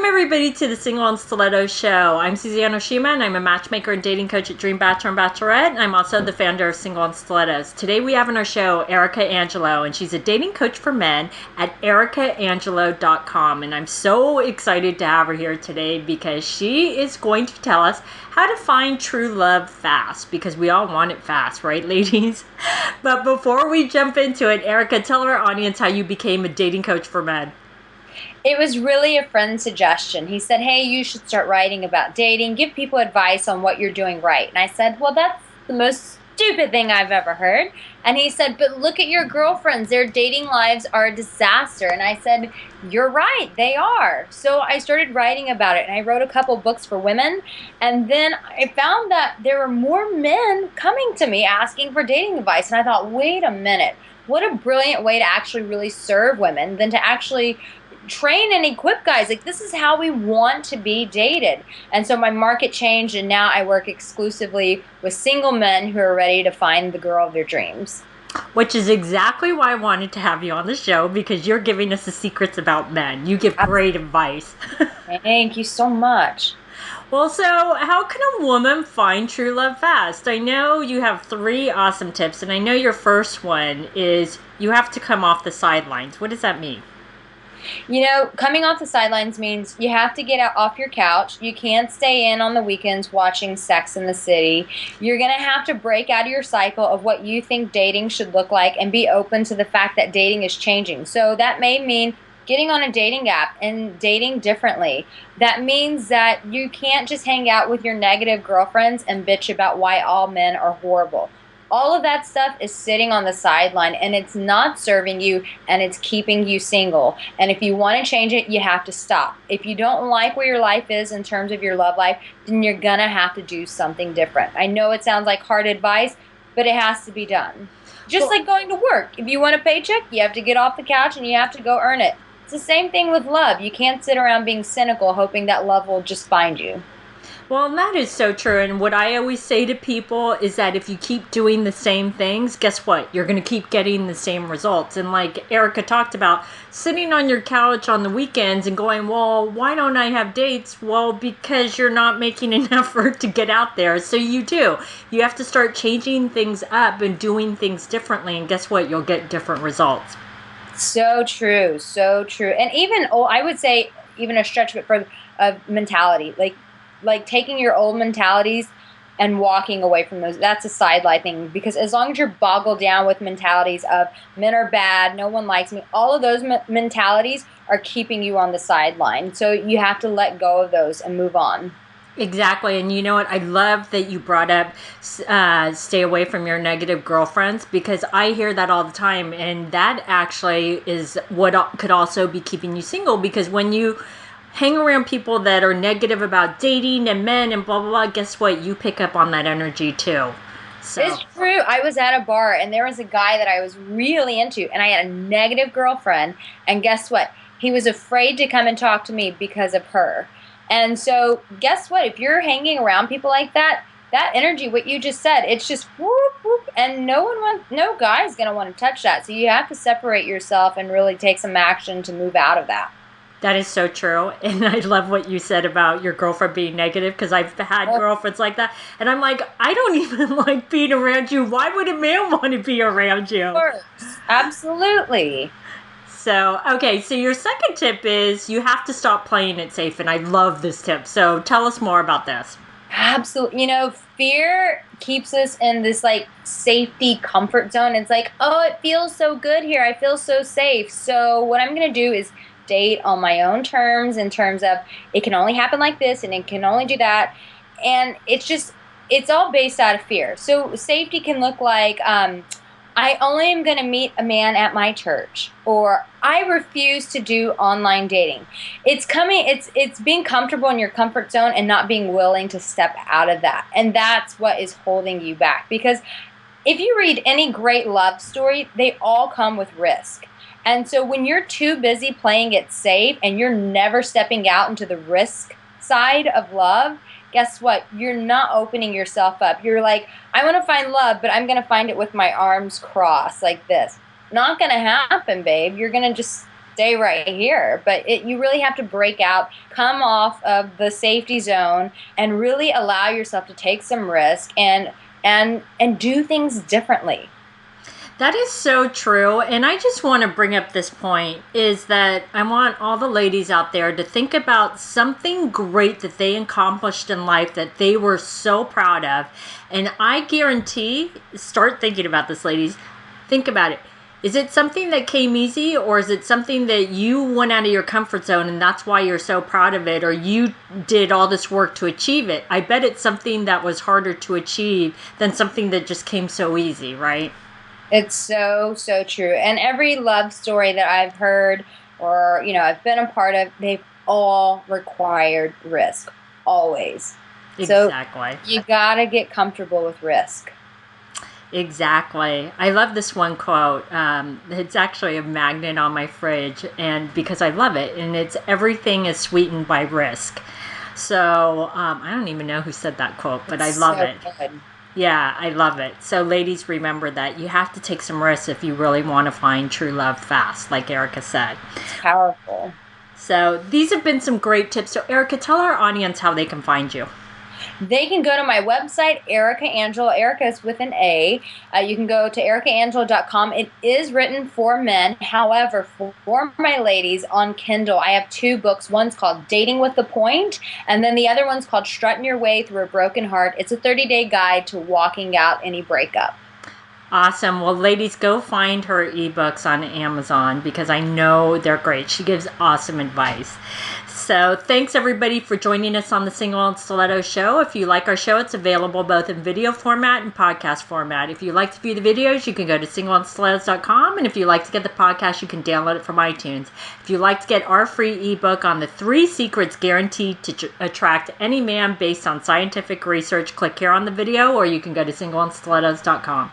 everybody, to the Single and Stiletto Show. I'm Suzanne Oshima, and I'm a matchmaker and dating coach at Dream Bachelor and Bachelorette, and I'm also the founder of Single and Stilettos. Today we have on our show Erica Angelo, and she's a dating coach for men at ericaangelo.com, and I'm so excited to have her here today because she is going to tell us how to find true love fast, because we all want it fast, right, ladies? But before we jump into it, Erica, tell our audience how you became a dating coach for men. It was really a friend's suggestion. He said, hey, you should start writing about dating. Give people advice on what you're doing right. And I said, well, that's the most stupid thing I've ever heard. And he said, but look at your girlfriends. Their dating lives are a disaster. And I said, you're right, they are. So I started writing about it. And I wrote a couple books for women. And then I found that there were more men coming to me asking for dating advice. And I thought, wait a minute. What a brilliant way to actually really serve women than to actually train and equip guys. Like, this is how we want to be dated. And so my market changed, and now I work exclusively with single men who are ready to find the girl of their dreams. Which is exactly why I wanted to have you on the show, because you're giving us the secrets about men. You give great advice. Thank you so much. Well, so how can a woman find true love fast? I know you have 3 awesome tips, and I know your first one is you have to come off the sidelines. What does that mean? You know, coming off the sidelines means you have to get out off your couch. You can't stay in on the weekends watching Sex and the City. You're going to have to break out of your cycle of what you think dating should look like and be open to the fact that dating is changing. So that may mean getting on a dating app and dating differently. That means that you can't just hang out with your negative girlfriends and bitch about why all men are horrible. All of that stuff is sitting on the sideline, and it's not serving you, and it's keeping you single. And if you want to change it, you have to stop. If you don't like where your life is in terms of your love life, then you're going to have to do something different. I know it sounds like hard advice, but it has to be done. Just like going to work. If you want a paycheck, you have to get off the couch and you have to go earn it. It's the same thing with love. You can't sit around being cynical hoping that love will just find you. Well, and that is so true. And what I always say to people is that if you keep doing the same things, guess what? You're going to keep getting the same results. And like Erica talked about, sitting on your couch on the weekends and going, well, why don't I have dates? Well, because you're not making an effort to get out there. So you do. You have to start changing things up and doing things differently. And guess what? You'll get different results. So true. So true. And even, I would say, even a stretch a bit further of mentality. Like taking your old mentalities and walking away from those. That's a sideline thing, because as long as you're boggled down with mentalities of men are bad, no one likes me, all of those mentalities are keeping you on the sideline. So you have to let go of those and move on. Exactly. And you know what? I love that you brought up stay away from your negative girlfriends, because I hear that all the time. And that actually is what could also be keeping you single, because when you hang around people that are negative about dating and men and blah, blah, blah, guess what? You pick up on that energy too. So. It's true. I was at a bar and there was a guy that I was really into, and I had a negative girlfriend, and guess what? He was afraid to come and talk to me because of her. And so guess what? If you're hanging around people like that, that energy, what you just said, it's just whoop, whoop, and no guy's going to want to touch that. So you have to separate yourself and really take some action to move out of that. That is so true. And I love what you said about your girlfriend being negative, because I've had girlfriends like that. And I'm like, I don't even like being around you. Why would a man want to be around you? Of course. Absolutely. So, okay. So your second tip is you have to stop playing it safe. And I love this tip. So tell us more about this. Absolutely. You know, fear keeps us in this like safety comfort zone. It's like, oh, it feels so good here. I feel so safe. So what I'm going to do is date on my own terms, in terms of it can only happen like this and it can only do that. And it's all based out of fear. So safety can look like, I only am going to meet a man at my church, or I refuse to do online dating. It's being comfortable in your comfort zone and not being willing to step out of that. And that's what is holding you back. Because if you read any great love story, they all come with risk. And so when you're too busy playing it safe and you're never stepping out into the risk side of love, guess what? You're not opening yourself up. You're like, I want to find love, but I'm going to find it with my arms crossed like this. Not going to happen, babe. You're going to just stay right here. But you really have to break out, come off of the safety zone, and really allow yourself to take some risk and do things differently. That is so true. And I just want to bring up this point is that I want all the ladies out there to think about something great that they accomplished in life that they were so proud of. And I guarantee, start thinking about this, ladies. Think about it. Is it something that came easy, or is it something that you went out of your comfort zone and that's why you're so proud of it, or you did all this work to achieve it? I bet it's something that was harder to achieve than something that just came so easy, right? It's so, so true. And every love story that I've heard or, I've been a part of, they've all required risk. Always. Exactly. So you got to get comfortable with risk. Exactly. I love this one quote. It's actually a magnet on my fridge, and because I love it, and it's everything is sweetened by risk. So I don't even know who said that quote, but I love it. Good. Yeah, I love it. So ladies, remember that you have to take some risks if you really want to find true love fast, like Erica said. It's powerful. So these have been some great tips. So Erica, tell our audience how they can find you. They can go to my website, Erica Angela. Erica is with an A. You can go to ericaangela.com. It is written for men. However, for my ladies on Kindle, I have 2 books. One's called Dating with the Point, and then the other one's called Strutting Your Way Through a Broken Heart. It's a 30-day guide to walking out any breakup. Awesome. Well, ladies, go find her ebooks on Amazon because I know they're great. She gives awesome advice. So thanks, everybody, for joining us on the Single and Stiletto Show. If you like our show, it's available both in video format and podcast format. If you like to view the videos, you can go to singleandstilettos.com. And if you like to get the podcast, you can download it from iTunes. If you like to get our free ebook on the 3 secrets guaranteed to attract any man based on scientific research, click here on the video, or you can go to singleandstilettos.com.